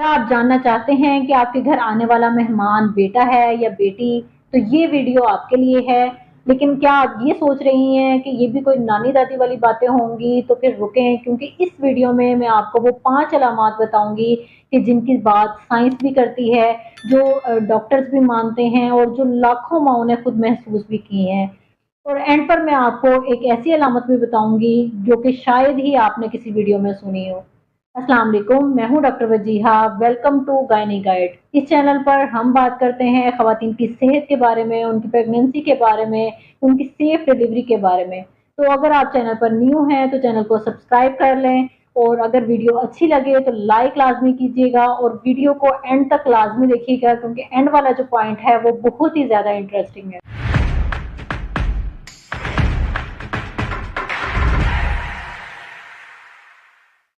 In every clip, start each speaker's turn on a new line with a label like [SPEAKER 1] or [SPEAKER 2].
[SPEAKER 1] क्या आप जानना चाहते हैं कि आपके घर आने वाला मेहमान बेटा है या बेटी? तो ये वीडियो आपके लिए है। लेकिन क्या आप ये सोच रही हैं कि ये भी कोई नानी दादी वाली बातें होंगी? तो फिर रुकें, क्योंकि इस वीडियो में मैं आपको वो 5 अलामात बताऊंगी कि जिनकी बात साइंस भी करती है, जो डॉक्टर्स भी मानते हैं और जो लाखों माओं ने खुद महसूस भी की हैं। और एंड पर मैं आपको एक ऐसी अलामत भी बताऊंगी जो कि शायद ही आपने किसी वीडियो में सुनी हो। अस्सलाम वालेकुम, मैं हूं doctor Wajiha. Welcome to gynae guide. इस चैनल पर हम बात करते हैं खवातीन की सेहत के बारे में, उनकी प्रेगनेंसी के बारे में, उनकी सेफ डिलीवरी के बारे में। तो अगर आप चैनल पर न्यू हैं तो चैनल को सब्सक्राइब कर लें, और अगर वीडियो अच्छी लगे तो लाइक लाजमी कीजिएगा और वीडियो को एंड तक लाजमी देखिएगा, क्योंकि एंड वाला जो पॉइंट है वो बहुत ही ज़्यादा इंटरेस्टिंग है।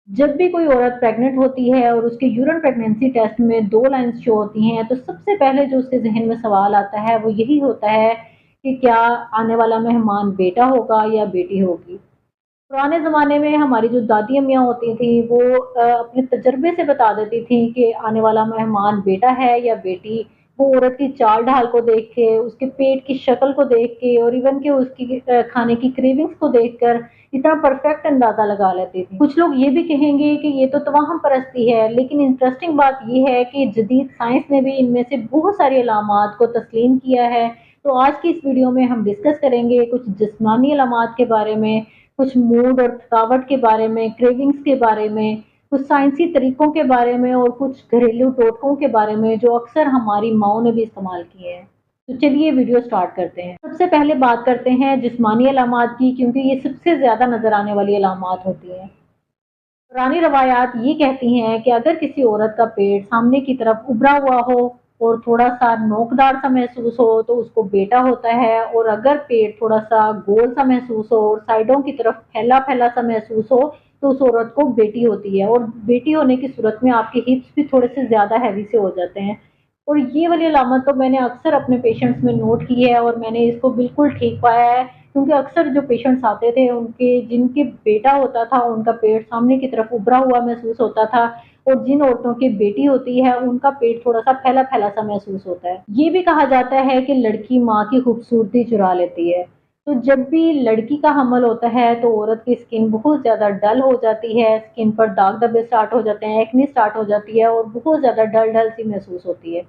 [SPEAKER 1] जब भी कोई औरत प्रेग्नेंट होती है और उसके यूरिन प्रेगनेंसी टेस्ट में 2 लाइन्स शो होती हैं, तो सबसे पहले जो उसके ज़हन में सवाल आता है वो यही होता है कि क्या आने वाला मेहमान बेटा होगा या बेटी होगी। पुराने ज़माने में हमारी जो दादी अम्मियाँ होती थी वो अपने तजर्बे से बता देती थी कि आने वाला मेहमान बेटा है या बेटी। वो औरत की चाल ढाल को देख के, उसके पेट की शक्ल को देख के और इवन कि उसकी खाने की क्रेविंग्स को देखकर इतना परफेक्ट अंदाज़ा लगा लेती थी। कुछ लोग ये भी कहेंगे कि ये तो तवाहम परस्ती है, लेकिन इंटरेस्टिंग बात ये है कि जदीद साइंस ने भी इनमें से बहुत सारी अलामात को तस्लीम किया है। तो आज की इस वीडियो में हम डिस्कस करेंगे कुछ जिस्मानी अलामात के बारे में, कुछ मूड और थकावट के बारे में, क्रेविंग्स के बारे में, कुछ साइंसी तरीकों के बारे में और कुछ घरेलू टोटकों के बारे में जो अक्सर हमारी माओं ने भी इस्तेमाल किए हैं। तो चलिए वीडियो स्टार्ट करते हैं। सबसे पहले बात करते हैं जिस्मानी अलामात की, क्योंकि ये सबसे ज़्यादा नज़र आने वाली अलामात होती हैं। पुरानी रवायात ये कहती हैं कि अगर किसी औरत का पेट सामने की तरफ उभरा हुआ हो और थोड़ा सा नोकदार सा महसूस हो तो उसको बेटा होता है, और अगर पेट थोड़ा सा गोल सा महसूस हो और साइडों की तरफ फैला फैला सा महसूस हो तो उस औरत को बेटी होती है। और बेटी होने की सूरत में आपके हिप्स भी थोड़े से ज़्यादा हैवी से हो जाते हैं। और ये वाली अलामत तो मैंने अक्सर अपने पेशेंट्स में नोट की है और मैंने इसको बिल्कुल ठीक पाया है, क्योंकि अक्सर जो पेशेंट्स आते थे उनके जिनके बेटा होता था उनका पेट सामने की तरफ उभरा हुआ महसूस होता था, और जिन औरतों की बेटी होती है उनका पेट थोड़ा सा फैला फैला सा महसूस होता है। ये भी कहा जाता है कि लड़की माँ की खूबसूरती चुरा लेती है। तो जब भी लड़की का हमल होता है तो औरत की स्किन बहुत ज़्यादा डल हो जाती है, स्किन पर दाग धब्बे स्टार्ट हो जाते हैं, एक्ने स्टार्ट हो जाती है और बहुत ज़्यादा डल डल सी महसूस होती है।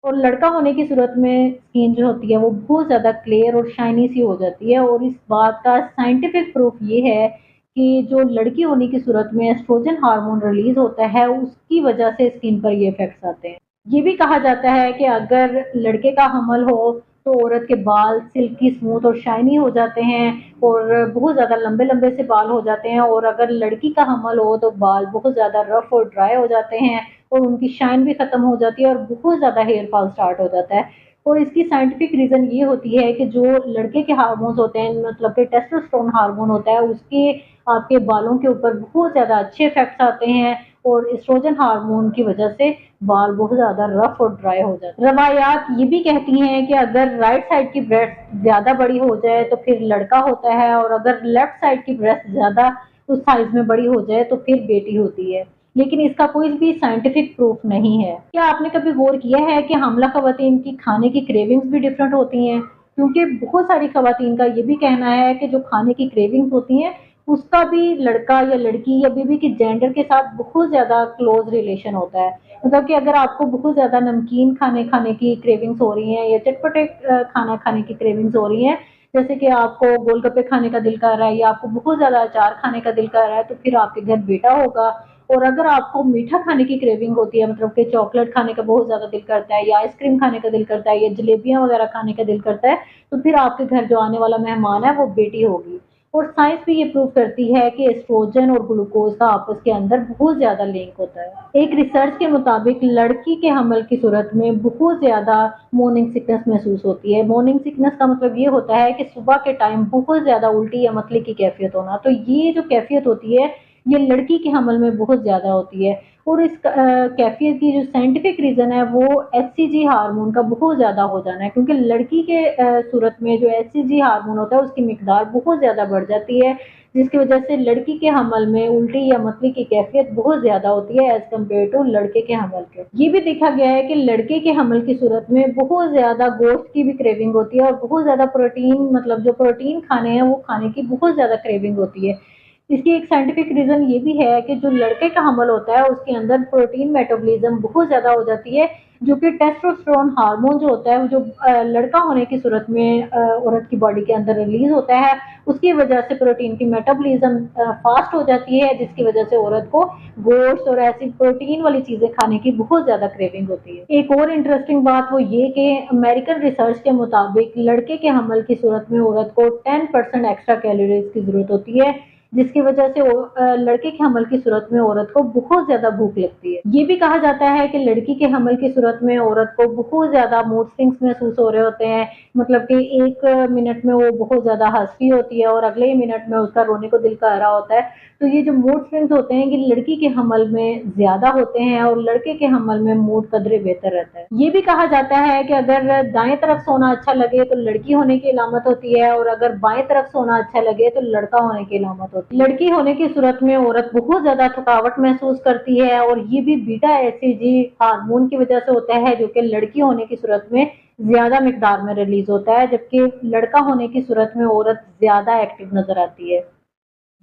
[SPEAKER 1] और लड़का होने की सूरत में स्किन जो होती है वो बहुत ज़्यादा क्लियर और शाइनी सी हो जाती है। और इस बात का साइंटिफिक प्रूफ ये है कि जो लड़की होने की सूरत में एस्ट्रोजन हार्मोन रिलीज होता है उसकी वजह से स्किन पर ये इफेक्ट्स आते हैं। ये भी कहा जाता है कि अगर लड़के का हमल हो तो औरत के बाल सिल्की स्मूथ और शाइनी हो जाते हैं और बहुत ज़्यादा लंबे लंबे से बाल हो जाते हैं, और अगर लड़की का हमल हो तो बाल बहुत ज़्यादा रफ और ड्राई हो जाते हैं और उनकी शाइन भी ख़त्म हो जाती है और बहुत ज़्यादा हेयर फॉल स्टार्ट हो जाता है। और इसकी साइंटिफिक रीज़न ये होती है कि जो लड़के के हार्मोन्स होते हैं, मतलब कि टेस्टोस्टेरोन हार्मोन होता है, उसके आपके बालों के ऊपर बहुत ज़्यादा अच्छे इफेक्ट्स आते हैं, और एस्ट्रोजन हार्मोन की वजह से बाल बहुत ज़्यादा रफ और ड्राई हो जाते हैं। रवायात ये भी कहती हैं कि अगर राइट साइड की ब्रेस्ट ज़्यादा बड़ी हो जाए तो फिर लड़का होता है, और अगर लेफ्ट साइड की ब्रेस्ट ज़्यादा उस साइज में बड़ी हो जाए तो फिर बेटी होती है। लेकिन इसका कोई भी साइंटिफिक प्रूफ नहीं है। क्या आपने कभी गौर किया है कि हामला खवातीन की खाने की क्रेविंग्स भी डिफरेंट होती हैं? क्योंकि बहुत सारी खवातीन का ये भी कहना है कि जो खाने की क्रेविंग्स होती हैं उसका भी लड़का या लड़की या बेबी के जेंडर के साथ बहुत ज़्यादा क्लोज रिलेशन होता है। मतलब कि अगर आपको बहुत ज़्यादा नमकीन खाने खाने की क्रेविंग्स हो रही हैं या चटपटे खाना खाने की क्रेविंग्स हो रही हैं, जैसे कि आपको गोलगप्पे खाने का दिल कर रहा है या आपको बहुत ज़्यादा अचार खाने का दिल कर रहा है, तो फिर आपके घर बेटा होगा। और अगर आपको मीठा खाने की क्रेविंग होती है, मतलब कि चॉकलेट खाने का बहुत ज़्यादा दिल करता है या आइसक्रीम खाने का दिल करता है या जलेबियाँ वगैरह खाने का दिल करता है, तो फिर आपके घर जो आने वाला मेहमान है वो बेटी होगी। और साइंस भी ये प्रूव करती है कि एस्ट्रोजन और ग्लूकोज का आपस के अंदर बहुत ज़्यादा लिंक होता है। एक रिसर्च के मुताबिक लड़की के हमल की सूरत में बहुत ज़्यादा मॉर्निंग सिकनेस महसूस होती है। मॉर्निंग सिकनेस का मतलब ये होता है कि सुबह के टाइम बहुत ज़्यादा उल्टी या मतली की कैफियत होना। तो ये जो कैफियत होती है یہ لڑکی کے حمل میں بہت زیادہ ہوتی ہے۔ اور اس کیفیت کی جو سائنٹیفک ریزن ہے وہ ایچ سی جی ہارمون کا بہت زیادہ ہو جانا ہے، کیونکہ لڑکی کے صورت میں جو ایچ سی جی ہارمون ہوتا ہے اس کی مقدار بہت زیادہ بڑھ جاتی ہے، جس کی وجہ سے لڑکی کے حمل میں الٹی یا متلی کی کیفیت بہت زیادہ ہوتی ہے ایز کمپیئر ٹو لڑکے کے حمل کے۔ یہ بھی دیکھا گیا ہے کہ لڑکے کے حمل کی صورت میں بہت زیادہ گوشت کی بھی کریونگ ہوتی ہے، اور بہت زیادہ پروٹین، مطلب جو پروٹین کھانے ہیں وہ کھانے کی بہت زیادہ کریونگ ہوتی ہے۔ اس کی ایک سائنٹیفک ریزن یہ بھی ہے کہ جو لڑکے کا حمل ہوتا ہے اس کے اندر پروٹین میٹابولزم بہت زیادہ ہو جاتی ہے، جو کہ ٹیسٹوسٹیرون ہارمون جو ہوتا ہے وہ جو لڑکا ہونے کی صورت میں عورت کی باڈی کے اندر ریلیز ہوتا ہے، اس کی وجہ سے پروٹین کی میٹابولزم فاسٹ ہو جاتی ہے، جس کی وجہ سے عورت کو گوشت اور ایسی پروٹین والی چیزیں کھانے کی بہت زیادہ کریونگ ہوتی ہے۔ ایک اور انٹرسٹنگ بات وہ یہ کہ امریکن ریسرچ کے مطابق لڑکے کے حمل کی صورت میں عورت کو 10% ایکسٹرا کیلوریز کی ضرورت ہوتی ہے، جس کی وجہ سے لڑکے کے حمل کی صورت میں عورت کو بہت زیادہ بھوک لگتی ہے۔ یہ بھی کہا جاتا ہے کہ لڑکی کے حمل کی صورت میں عورت کو بہت زیادہ موڈ سوئنگز محسوس ہو رہے ہوتے ہیں، مطلب کہ ایک منٹ میں وہ بہت زیادہ ہنستی ہوتی ہے اور اگلے ہی منٹ میں اس کا رونے کو دل کر رہا ہوتا ہے۔ تو یہ جو موڈ سوئنگز ہوتے ہیں یہ لڑکی کے حمل میں زیادہ ہوتے ہیں، اور لڑکے کے حمل میں موڈ قدرے بہتر رہتا ہے۔ یہ بھی کہا جاتا ہے کہ اگر دائیں طرف سونا اچھا لگے تو لڑکی ہونے کی علامت ہوتی ہے، اور اگر بائیں طرف سونا اچھا لگے تو لڑکا ہونے کی علامت ہوتی ہے۔ لڑکی ہونے کی صورت میں عورت بہت زیادہ تھکاوٹ محسوس کرتی ہے، اور یہ بھی بیٹا ایچ سی جی ہارمون کی وجہ سے ہوتا ہے، جو کہ لڑکی ہونے کی صورت میں زیادہ مقدار میں ریلیز ہوتا ہے، جبکہ لڑکا ہونے کی صورت میں عورت زیادہ ایکٹیو نظر آتی ہے۔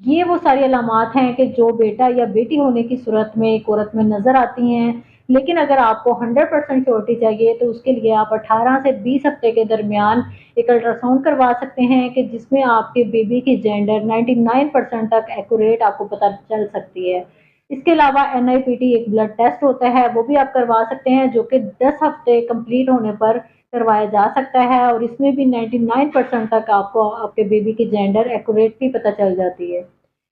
[SPEAKER 1] یہ وہ ساری علامات ہیں کہ جو بیٹا یا بیٹی ہونے کی صورت میں ایک عورت میں نظر آتی ہیں، لیکن اگر آپ کو 100% شیورٹی چاہیے تو اس کے لیے آپ 18 سے 20 ہفتے کے درمیان ایک الٹرا ساؤنڈ کروا سکتے ہیں، کہ جس میں آپ کے بیبی کی جینڈر 99% تک ایکوریٹ آپ کو پتہ چل سکتی ہے۔ اس کے علاوہ NIPT ایک بلڈ ٹیسٹ ہوتا ہے، وہ بھی آپ کروا سکتے ہیں، جو کہ 10 ہفتے کمپلیٹ ہونے پر کروایا جا سکتا ہے، اور اس میں بھی 99% تک آپ کو آپ کے بیبی کی جینڈر ایکوریٹلی پتہ چل جاتی ہے۔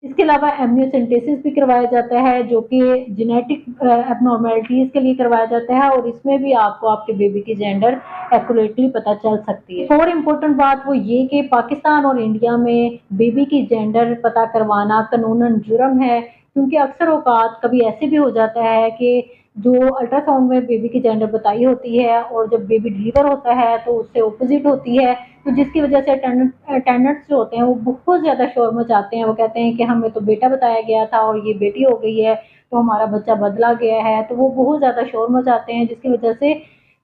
[SPEAKER 1] اس کے علاوہ ایمنیوسینٹیسس بھی کروایا جاتا ہے، جو کہ جینیٹک ایب نارملٹیز کے لیے کروایا جاتا ہے، اور اس میں بھی آپ کو آپ کے بیبی کی جینڈر ایکوریٹلی پتہ چل سکتی ہے۔ اور امپورٹنٹ بات وہ یہ کہ پاکستان اور انڈیا میں بیبی کی جینڈر پتہ کروانا قانوناً جرم ہے، کیونکہ اکثر اوقات کبھی ایسے بھی ہو جاتا ہے کہ جو الٹرا ساؤنڈ میں بیبی کی جینڈر بتائی ہوتی ہے اور جب بیبی ڈلیور ہوتا ہے تو اس سے اپوزٹ ہوتی ہے، تو جس کی وجہ سے اٹینڈنٹس جو ہوتے ہیں وہ بہت زیادہ شور مچاتے ہیں، وہ کہتے ہیں کہ ہمیں تو بیٹا بتایا گیا تھا اور یہ بیٹی ہو گئی ہے، تو ہمارا بچہ بدلا گیا ہے، تو وہ بہت زیادہ شور مچاتے ہیں، جس کی وجہ سے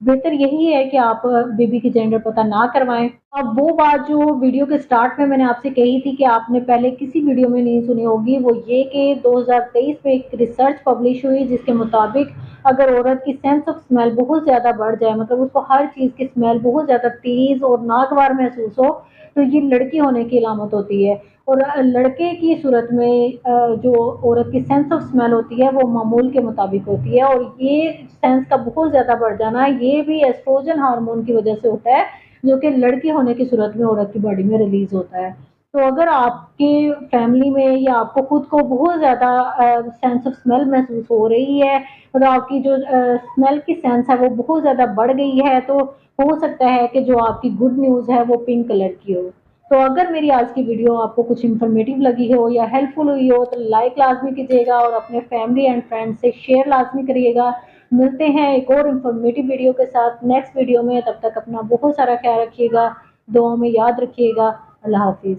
[SPEAKER 1] بہتر یہی ہے کہ آپ بیبی کی جینڈر پتہ نہ کروائیں۔ اب وہ بات جو ویڈیو کے سٹارٹ میں نے آپ سے کہی تھی کہ آپ نے پہلے کسی ویڈیو میں نہیں سنی ہوگی، وہ یہ کہ 2023 میں ایک ریسرچ پبلش ہوئی جس کے مطابق اگر عورت کی سینس آف اسمیل بہت زیادہ بڑھ جائے، مطلب اس کو ہر چیز کی اسمیل بہت زیادہ تیز اور ناگوار محسوس ہو، تو یہ لڑکی ہونے کی علامت ہوتی ہے۔ اور لڑکے کی صورت میں جو عورت کی سینس آف اسمیل ہوتی ہے وہ معمول کے مطابق ہوتی ہے، اور یہ سینس کا بہت زیادہ بڑھ جانا یہ بھی ایسٹروجن ہارمون کی وجہ سے ہوتا ہے، جو کہ لڑکی ہونے کی صورت میں عورت کی باڈی میں ریلیز ہوتا ہے۔ تو اگر آپ کی فیملی میں یا آپ کو خود کو بہت زیادہ سینس آف اسمیل محسوس ہو رہی ہے، اور آپ کی جو اسمیل کی سینس ہے وہ بہت زیادہ بڑھ گئی ہے، تو ہو سکتا ہے کہ جو آپ کی گڈ نیوز ہے وہ پنک کلر کی ہو۔ تو اگر میری آج کی ویڈیو آپ کو کچھ انفارمیٹیو لگی ہو یا ہیلپ فل ہوئی ہو تو لائک لازمی کیجیے گا، اور اپنے فیملی اینڈ فرینڈ سے شیئر لازمی کریے گا۔ ملتے ہیں ایک اور انفارمیٹیو ویڈیو کے ساتھ نیکسٹ ویڈیو میں، تب تک اپنا بہت سارا خیال رکھیے گا، دعاؤں میں یاد رکھیے گا۔ اللہ حافظ۔